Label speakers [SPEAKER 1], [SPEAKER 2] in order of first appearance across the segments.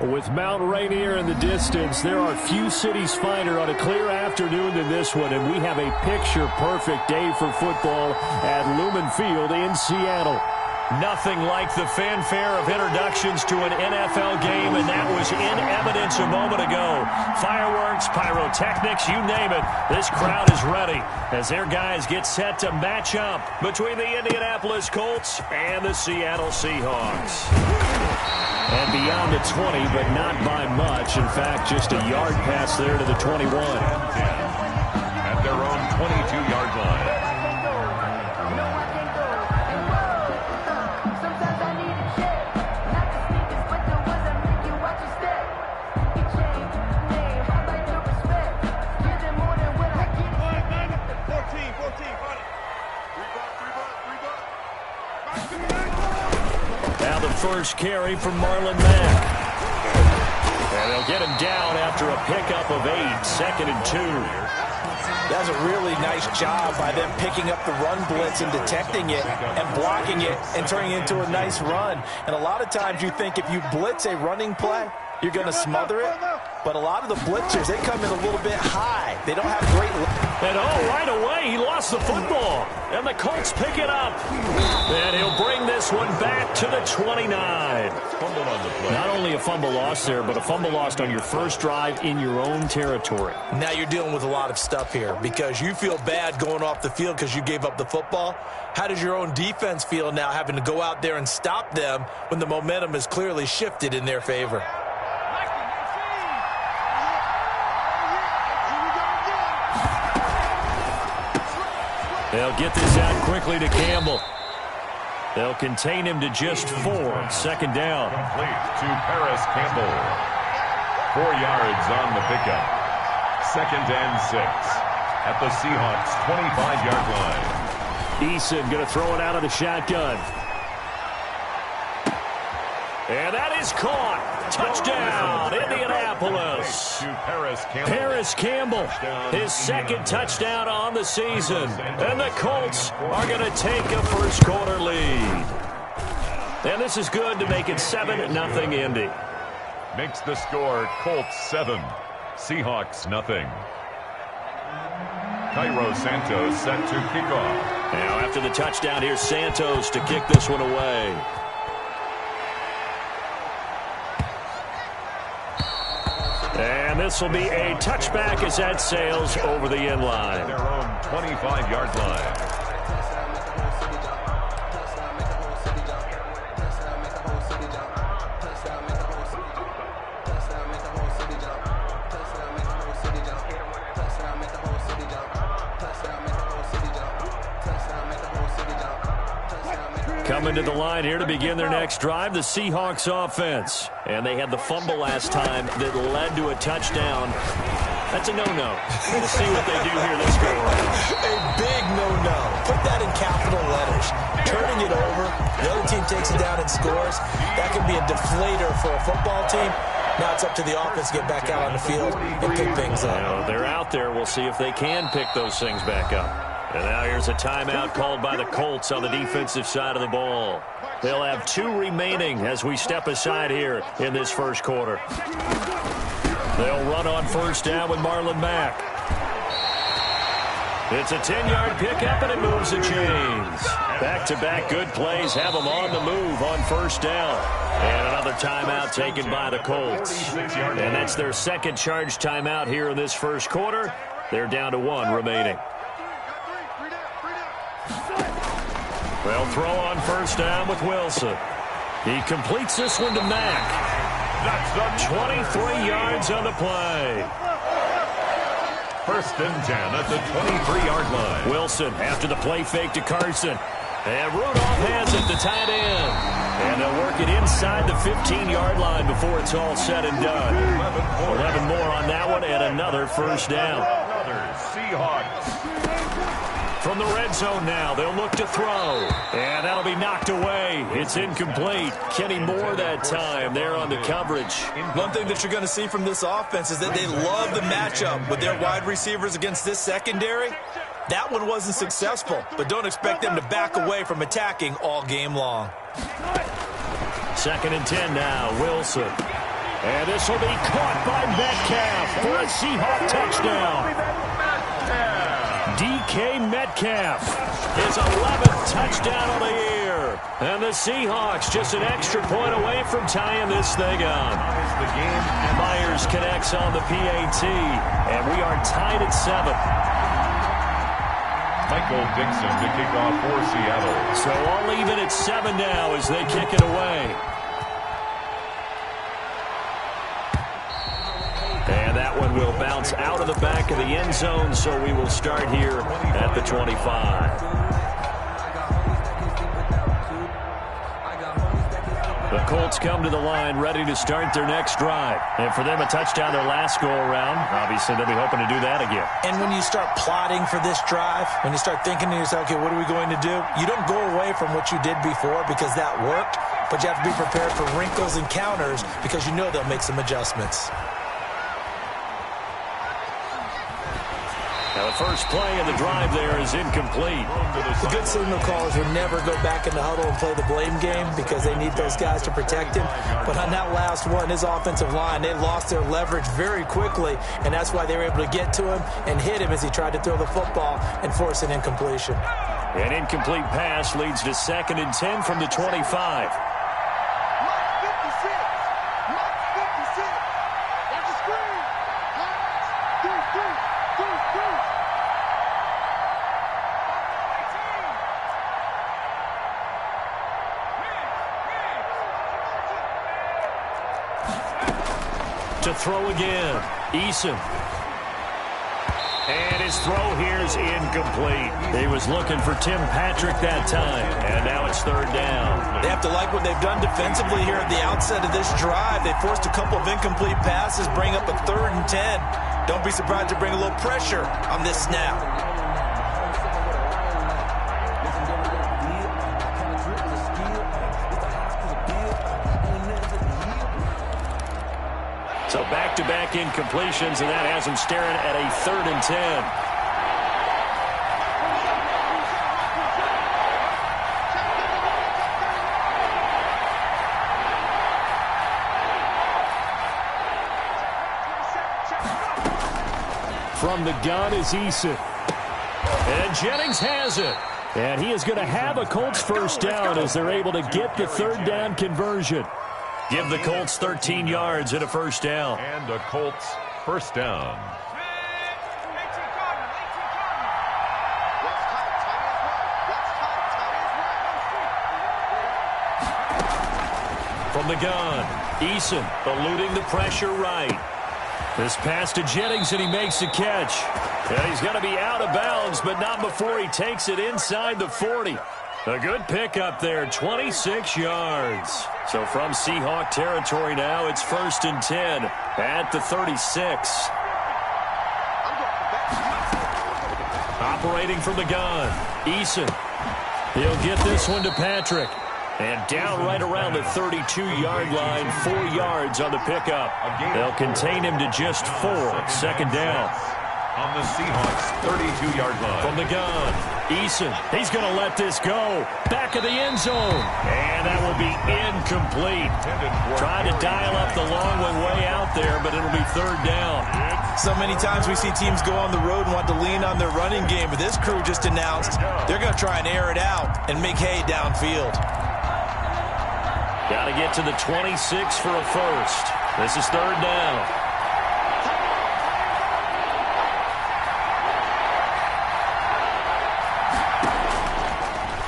[SPEAKER 1] With Mount Rainier in the distance, there are few cities finer on a clear afternoon than this one, and we have a picture-perfect day for football at Lumen Field in Seattle. Nothing like the fanfare of introductions to an NFL game, and that was in evidence a moment ago. Fireworks, pyrotechnics, you name it. This crowd is ready as their guys get set to match up between the Indianapolis Colts and the Seattle Seahawks. And beyond the 20, but not by much. In fact, just a yard pass there to the 21.
[SPEAKER 2] At their own 22-yard line.
[SPEAKER 1] First carry from Marlon Mack. And they'll get him down after a pickup of 8, 2nd and 2.
[SPEAKER 3] That's a really nice job by them picking up the run blitz and detecting it and blocking it and turning it into a nice run. And a lot of times you think if you blitz a running play, you're going to smother it. But a lot of the blitzers, they come in a little bit high. They don't have great...
[SPEAKER 1] And right away, he lost the football. And the Colts pick it up. And he'll bring this one back to the 29.
[SPEAKER 2] Fumble on the play.
[SPEAKER 1] Not only a fumble lost there, but a fumble lost on your first drive in your own territory.
[SPEAKER 3] Now you're dealing with a lot of stuff here because you feel bad going off the field because you gave up the football. How does your own defense feel now having to go out there and stop them when the momentum is clearly shifted in their favor?
[SPEAKER 1] They'll get this out quickly to Campbell. They'll contain him to just 4. 2nd down.
[SPEAKER 2] Complete to Paris Campbell. 4 yards on the pickup. 2nd and 6 at the Seahawks' 25-yard line.
[SPEAKER 1] Eason going to throw it out of the shotgun. And that is caught. Touchdown, Indianapolis.
[SPEAKER 2] To Paris Campbell.
[SPEAKER 1] Paris Campbell, his 2nd touchdown on the season. And the Colts are going to take a first-quarter lead. And this is good to make it 7-0 Indy.
[SPEAKER 2] Makes the score Colts 7, Seahawks nothing. Cairo Santos set to kick off.
[SPEAKER 1] Now after the touchdown, here's Santos to kick this one away. And this will be a touchback as that sails over the end line.
[SPEAKER 2] Their own 25-yard line.
[SPEAKER 1] Coming to the line here to begin their next drive, the Seahawks offense. And they had the fumble last time that led to a touchdown. That's a no-no. We'll see what they do here this go around.
[SPEAKER 3] A big no-no. Put that in capital letters. Turning it over, the other team takes it down and scores. That can be a deflator for a football team. Now it's up to the offense to get back out on the field and pick things up.
[SPEAKER 1] Well, they're out there. We'll see if they can pick those things back up. And now here's a timeout called by the Colts on the defensive side of the ball. They'll have 2 remaining as we step aside here in this first quarter. They'll run on first down with Marlon Mack. It's a 10-yard pickup, and it moves the chains. Back-to-back good plays have them on the move on first down. And another timeout taken by the Colts. And that's their 2nd charge timeout here in this first quarter. They're down to 1 remaining. They'll throw on first down with Wilson. He completes this one to Mack. That's the 23 yards on the play.
[SPEAKER 2] 1st and 10 at the 23-yard line.
[SPEAKER 1] Wilson after the play fake to Carson. And Rudolph has it, the tight end. And they'll work it inside the 15-yard line before it's all said and done. 11 more on that one and another first down.
[SPEAKER 2] Another Seahawks.
[SPEAKER 1] From the red zone now, they'll look to throw. And that'll be knocked away. It's incomplete. Kenny Moore that time there on the coverage.
[SPEAKER 3] One thing that you're going to see from this offense is that they love the matchup with their wide receivers against this secondary. That one wasn't successful, but don't expect them to back away from attacking all game long.
[SPEAKER 1] 2nd and 10 now, Wilson. And this will be caught by Metcalf for a Seahawk touchdown. DK Metcalf, his 11th touchdown of the year. And the Seahawks just an extra point away from tying this thing up. Myers connects on the PAT, and we are tied at 7.
[SPEAKER 2] Michael Dixon to kick off for Seattle.
[SPEAKER 1] So all even at 7 now as they kick it away. And that one will bounce out of the back of the end zone, so we will start here at the 25. The Colts come to the line ready to start their next drive. And for them, a touchdown their last go-around. Obviously, they'll be hoping to do that again.
[SPEAKER 3] And when you start plotting for this drive, when you start thinking to yourself, okay, what are we going to do? You don't go away from what you did before because that worked, but you have to be prepared for wrinkles and counters because you know they'll make some adjustments.
[SPEAKER 1] Now the first play of the drive there is incomplete.
[SPEAKER 3] The good signal callers will never go back in the huddle and play the blame game because they need those guys to protect him. But on that last one, his offensive line, they lost their leverage very quickly, and that's why they were able to get to him and hit him as he tried to throw the football and force an incompletion.
[SPEAKER 1] An incomplete pass leads to 2nd and 10 from the 25. To throw again, Eason. And his throw here is incomplete. He was looking for Tim Patrick that time, and now it's 3rd down.
[SPEAKER 3] They have to like what they've done defensively here at the outset of this drive. They forced a couple of incomplete passes, bring up a 3rd and 10. Don't be surprised to bring a little pressure on this snap.
[SPEAKER 1] So back-to-back incompletions, and that has him staring at a 3rd and 10. From the gun is Eason. And Jennings has it. And he is going to have a Colts first down as they're able to get the 3rd down conversion. Give the Colts 13 yards and a first down.
[SPEAKER 2] And a Colts first down.
[SPEAKER 1] From the gun, Eason eluding the pressure right. This pass to Jennings, and he makes the catch. And he's going to be out of bounds, but not before he takes it inside the 40. A good pickup there, 26 yards. So from Seahawk territory now, it's 1st and 10 at the 36. Operating from the gun, Eason. He'll get this one to Patrick. And down right around the 32-yard line, 4 yards on the pickup. They'll contain him to just 4, 2nd down.
[SPEAKER 2] On the Seahawks 32-yard line.
[SPEAKER 1] From the gun, Eason. He's going to let this go. Back of the end zone. And that will be incomplete. Trying to dial up the long one way out there, but it'll be 3rd down.
[SPEAKER 3] So many times we see teams go on the road and want to lean on their running game, but this crew just announced they're going to try and air it out and make hay downfield.
[SPEAKER 1] Got to get to the 26 for a first. This is 3rd down.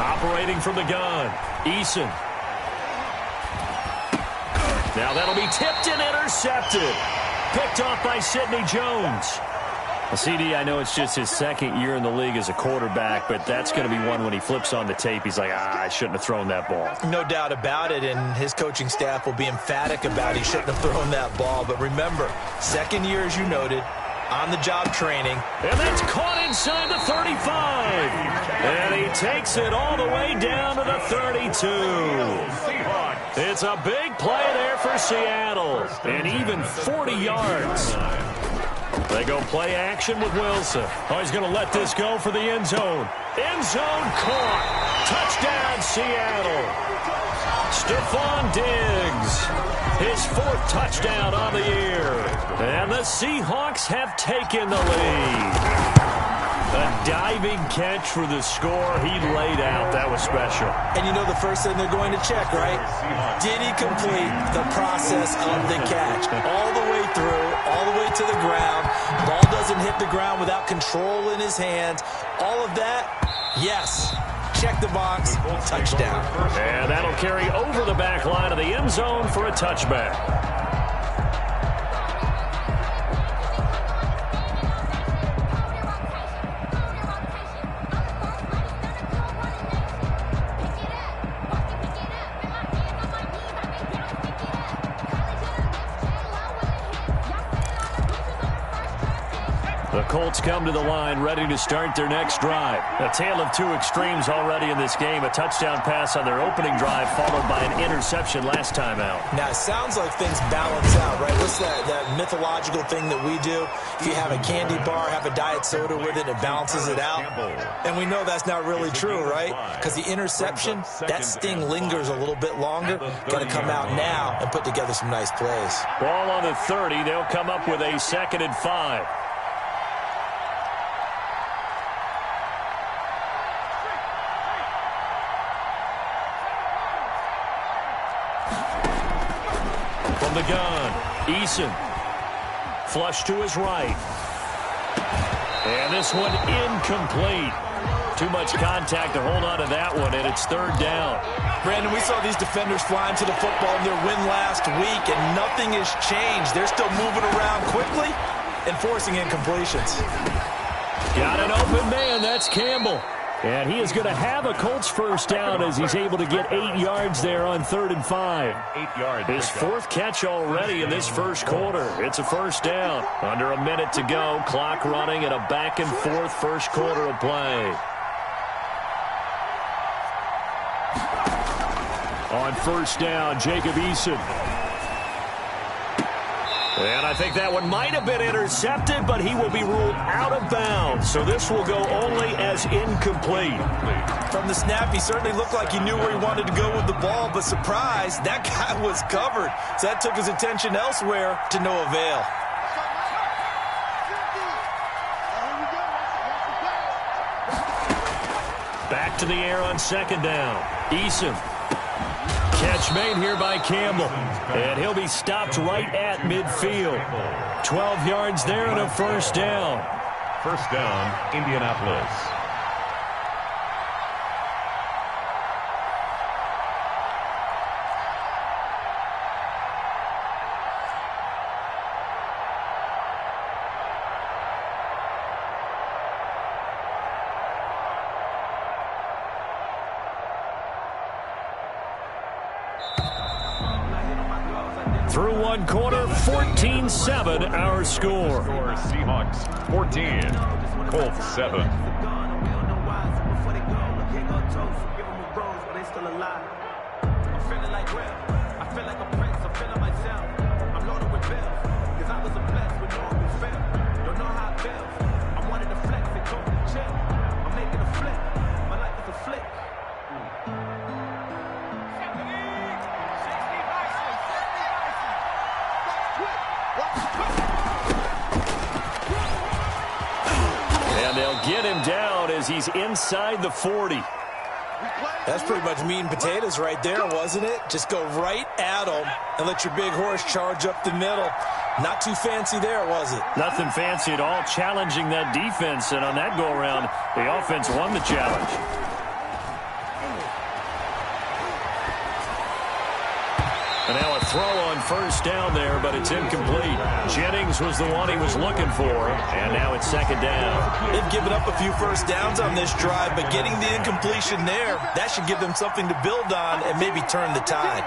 [SPEAKER 1] Operating from the gun, Eason. Now that'll be tipped and intercepted. Picked off by Sidney Jones. Well, CD, I know it's just his 2nd year in the league as a quarterback, but that's going to be one when he flips on the tape. He's like, I shouldn't have thrown that ball.
[SPEAKER 3] No doubt about it, and his coaching staff will be emphatic about he shouldn't have thrown that ball. But remember, 2nd year, as you noted, on-the-job training.
[SPEAKER 1] And that's caught inside the 35. And he takes it all the way down to the 32. It's a big play there for Seattle. And even 40 yards. They go play action with Wilson. Oh, he's going to let this go for the end zone. End zone caught. Touchdown, Seattle. Stephon Diggs, his 4th touchdown on the year. And the Seahawks have taken the lead. A diving catch for the score. He laid out. That was special.
[SPEAKER 3] And you know the first thing they're going to check, right? Did he complete the process of the catch? All the way through, all the way to the ground. Ball doesn't hit the ground without control in his hands. All of that, yes. Check the box, touchdown.
[SPEAKER 1] And that'll carry over the back line of the end zone for a touchback. The Colts come to the line ready to start their next drive. A tale of 2 extremes already in this game. A touchdown pass on their opening drive followed by an interception last time out.
[SPEAKER 3] Now, it sounds like things balance out, right? What's that mythological thing that we do? If you have a candy bar, have a diet soda with it, it balances it out. And we know that's not really true, right? Because the interception, that sting lingers a little bit longer. Got to come out now and put together some nice plays.
[SPEAKER 1] Ball on the 30. They'll come up with a 2nd and 5. From the gun, Eason. Flush to his right. And this one incomplete. Too much contact to hold on to that one, and it's 3rd down.
[SPEAKER 3] Brandon, we saw these defenders flying to the football in their win last week, and nothing has changed. They're still moving around quickly and forcing incompletions.
[SPEAKER 1] Got an open man. That's Campbell. And he is going to have a Colts first down as he's able to get 8 yards there on 3rd and 5.
[SPEAKER 2] 8 yards.
[SPEAKER 1] His 4th catch already in this first quarter. It's a first down. Under a minute to go. Clock running and a back-and-forth first quarter of play. On first down, Jacob Eason. And I think that one might have been intercepted, but he will be ruled out of bounds. So this will go only as incomplete.
[SPEAKER 3] From the snap, he certainly looked like he knew where he wanted to go with the ball, but surprise, that guy was covered. So that took his attention elsewhere to no avail.
[SPEAKER 1] Back to the air on 2nd down. Eason. Catch made here by Campbell. And he'll be stopped right at midfield. 12 yards there and a first down.
[SPEAKER 2] First down, Indianapolis.
[SPEAKER 1] Through one quarter, 14-7 our score.
[SPEAKER 2] Seahawks 14, Colts 7.
[SPEAKER 1] And they'll get him down as he's inside the 40.
[SPEAKER 3] That's pretty much meat and potatoes right there, wasn't it? Just go right at him and let your big horse charge up the middle. Not too fancy there, was it?
[SPEAKER 1] Nothing fancy at all, challenging that defense. And on that go-around, the offense won the challenge. And now a throw on first down there, but it's incomplete. Jennings was the one he was looking for, and now it's 2nd down.
[SPEAKER 3] They've given up a few first downs on this drive, but getting the incompletion there, that should give them something to build on and maybe turn the tide.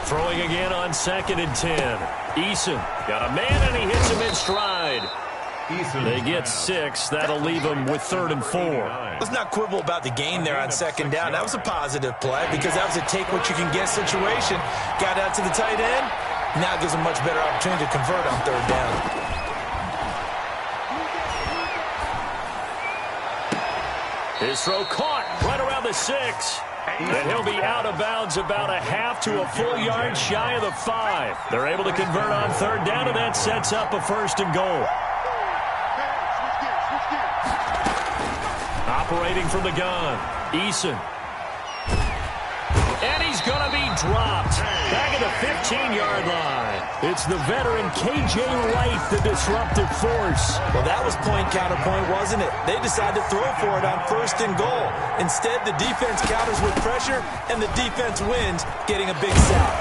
[SPEAKER 1] Throwing again on 2nd and 10. Eason got a man, and he hits him in stride. They get 6. That'll leave them with 3rd and 4.
[SPEAKER 3] Let's not quibble about the gain there on 2nd down. That was a positive play because that was a take-what-you-can-get situation. Got out to the tight end. Now gives them much better opportunity to convert on 3rd down.
[SPEAKER 1] His throw caught right around the 6. And he'll be out of bounds about a half to a full yard shy of the 5. They're able to convert on 3rd down, and that sets up a 1st and goal. Operating from the gun, Eason. And he's going to be dropped back at the 15-yard line. It's the veteran K.J. Wright, the disruptive force.
[SPEAKER 3] Well, that was point counterpoint, wasn't it? They decided to throw for it on 1st and goal. Instead, the defense counters with pressure, and the defense wins, getting a big sack.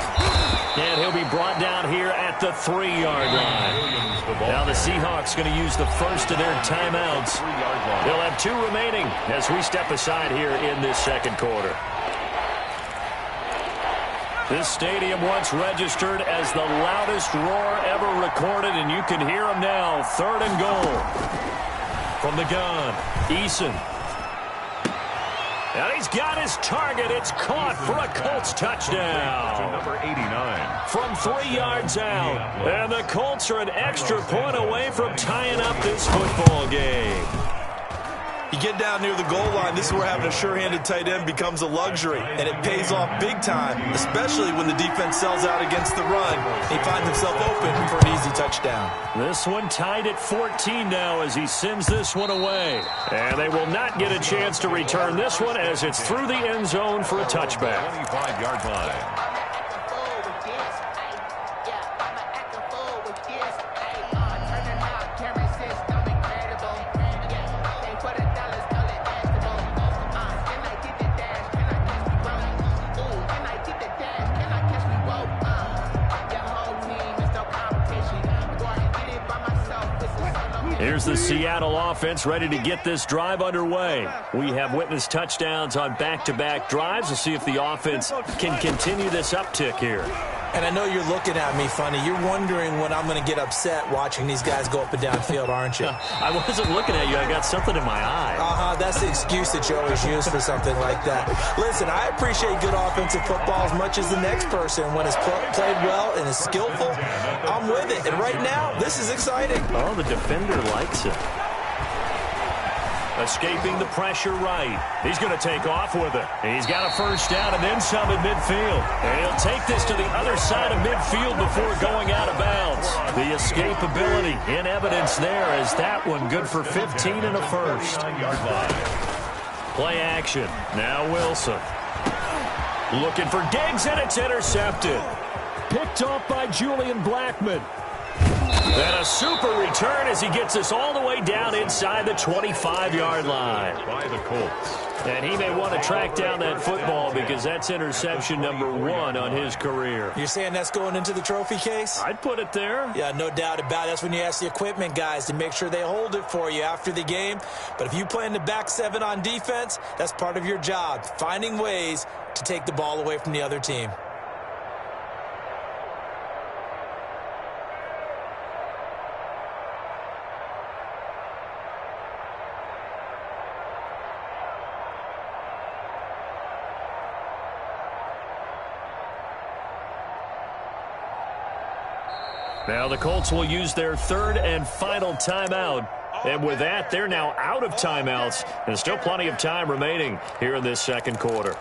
[SPEAKER 1] And he'll be brought down here at the 3-yard line. Now the Seahawks going to use the first of their timeouts. They'll have 2 remaining as we step aside here in this 2nd quarter. This stadium once registered as the loudest roar ever recorded, and you can hear them now. 3rd and goal. From the gun, Eason. And he's got his target. It's caught for a Colts touchdown.
[SPEAKER 2] Number 89.
[SPEAKER 1] From 3 yards out. And the Colts are an extra point away from tying up this football game.
[SPEAKER 3] You get down near the goal line, this is where having a sure-handed tight end becomes a luxury, and it pays off big time, especially when the defense sells out against the run. He finds himself open for an easy touchdown.
[SPEAKER 1] This one tied at 14 now as he sends this one away. And they will not get a chance to return this one as it's through the end zone for a touchback.
[SPEAKER 2] 25-yard line.
[SPEAKER 1] Here's the Seattle offense ready to get this drive underway. We have witnessed touchdowns on back-to-back drives. We'll see if the offense can continue this uptick here.
[SPEAKER 3] And I know you're looking at me funny. You're wondering when I'm going to get upset watching these guys go up and down field, aren't you?
[SPEAKER 1] I wasn't looking at you. I got something in my eye.
[SPEAKER 3] That's the excuse that you always use for something like that. Listen, I appreciate good offensive football as much as the next person. When it's played well and is skillful, I'm with it. And right now, this is exciting.
[SPEAKER 1] Oh, the defender likes it. Escaping the pressure right. He's going to take off with it. He's got a 1st down and then some at midfield. And he'll take this to the other side of midfield before going out of bounds. The escapability in evidence there as that one good for 15 and a 1st. Play action. Now Wilson. Looking for Diggs, and it's intercepted. Picked off by Julian Blackmon. And a super return as he gets us all the way down inside the 25-yard line.
[SPEAKER 2] By the Colts.
[SPEAKER 1] And he may want to track down that football because that's interception number 1 on his career.
[SPEAKER 3] You're saying that's going into the trophy case?
[SPEAKER 1] I'd put it there.
[SPEAKER 3] Yeah, no doubt about it. That's when you ask the equipment guys to make sure they hold it for you after the game. But if you play in the back 7 on defense, that's part of your job, finding ways to take the ball away from the other team.
[SPEAKER 1] Now the Colts will use their 3rd and final timeout. And with that, they're now out of timeouts. And still plenty of time remaining here in this 2nd quarter.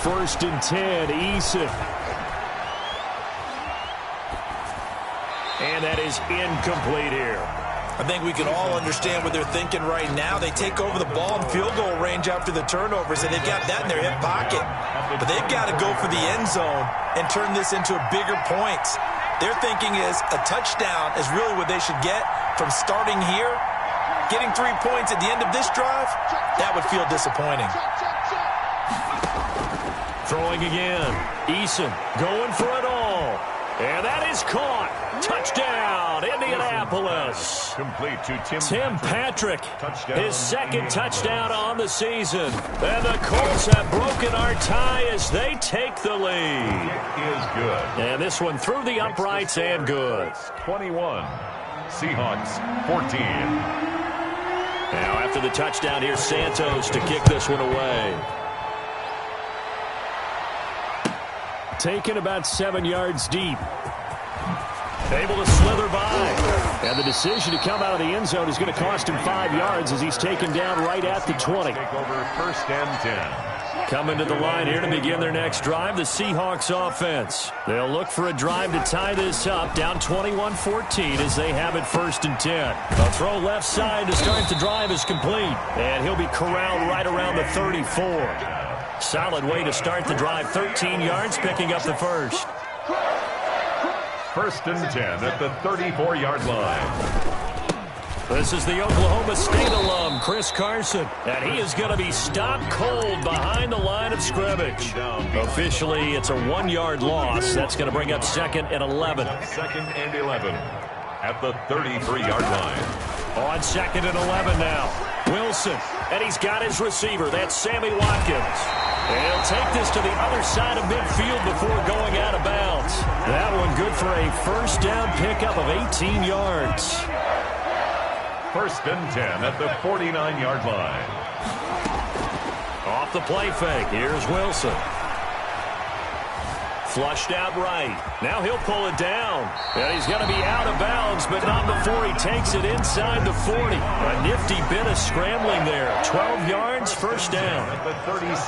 [SPEAKER 1] First and 10, Eason. And that is incomplete here.
[SPEAKER 3] I think we can all understand what they're thinking right now. They take over the ball in field goal range after the turnovers, and they've got that in their hip pocket. But they've got to go for the end zone and turn this into a bigger points. Their thinking is a touchdown is really what they should get from starting here. Getting 3 points at the end of this drive, that would feel disappointing.
[SPEAKER 1] Throwing again. Eason going for it all. And that is caught. Touchdown, Indianapolis.
[SPEAKER 2] Complete to
[SPEAKER 1] Tim Patrick,
[SPEAKER 2] Touchdown,
[SPEAKER 1] his second touchdown on the season. And the Colts have broken our tie as they take the lead.
[SPEAKER 2] It is good.
[SPEAKER 1] And this one through the uprights and good.
[SPEAKER 2] 21. Seahawks 14.
[SPEAKER 1] Now after the touchdown, here's Santos to kick this one away. Taken about 7 yards deep. Able to slither by. And the decision to come out of the end zone is going to cost him 5 yards as he's taken down right at the 20.
[SPEAKER 2] Take over 1st and 10.
[SPEAKER 1] Coming to the line here to begin their next drive, the Seahawks offense. They'll look for a drive to tie this up, down 21-14 as they have it 1st and 10. A throw left side to start the drive is complete. And he'll be corralled right around the 34. Solid way to start the drive, 13 yards, picking up the first.
[SPEAKER 2] 1st and 10 at the 34-yard line.
[SPEAKER 1] This is the Oklahoma State alum, Chris Carson, and he is going to be stopped cold behind the line of scrimmage. Officially, it's a 1-yard loss. That's going to bring up 2nd and 11.
[SPEAKER 2] 2nd and 11 at the 33-yard line.
[SPEAKER 1] On 2nd and 11 now. Wilson, and he's got his receiver. That's Sammy Watkins. And he'll take this to the other side of midfield before going out of bounds. That one good for a 1st down pickup of 18 yards.
[SPEAKER 2] 1st and 10 at the 49-yard line.
[SPEAKER 1] Off the play fake. Here's Wilson. Flushed out right. Now he'll pull it down. And he's going to be out of bounds, but not before he takes it inside the 40. A nifty bit of scrambling there. 12 yards, 1st down.
[SPEAKER 2] At the 36.